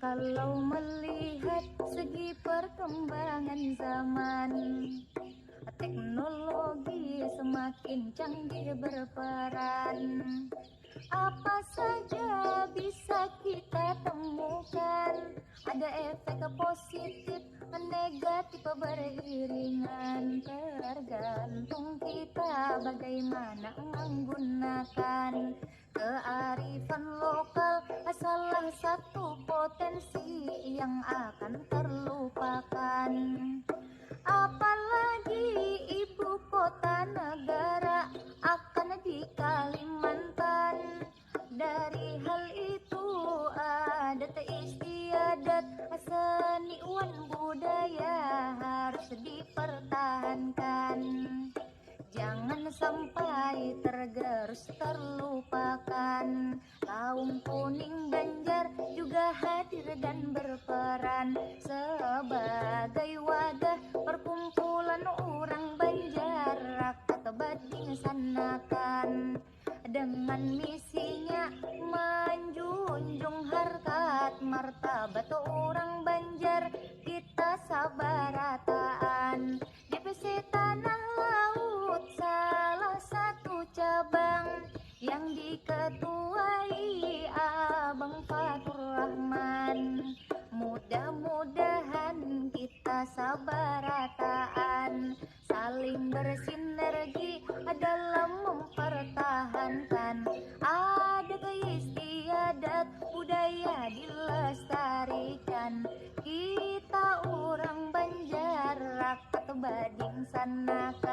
Kalau melihat segi perkembangan zaman, teknologi semakin canggih berperan. Apa saja bisa kita temukan, ada efek positif, negatif beriringan. Tergantung kita bagaimana menggunakan. Kearifan lokal salah satu potensi yang akan terlupakan. Apalagi ibu kota negara akan di Kalimantan. Dari hal itu adat istiadat, seni wan budaya harus dipertahankan. Jangan sampai tergerus terlupakan. Kaum Kuning Banjar juga hadir dan berperan sebagai wadah perkumpulan orang Banjar rakyat Bading Sanakan. Dengan misinya menjunjung harkat martabat orang Banjar, kita sabarataan. DPC Tanah Laut salah satu cabang yang diketuai Abang Fatur Rahman. Mudah-mudahan kita sabarataan, saling bersinergi dalam mempertahankan adat istiadat budaya dilestarikan. Kita orang Banjar rakyat Bading Sanakan.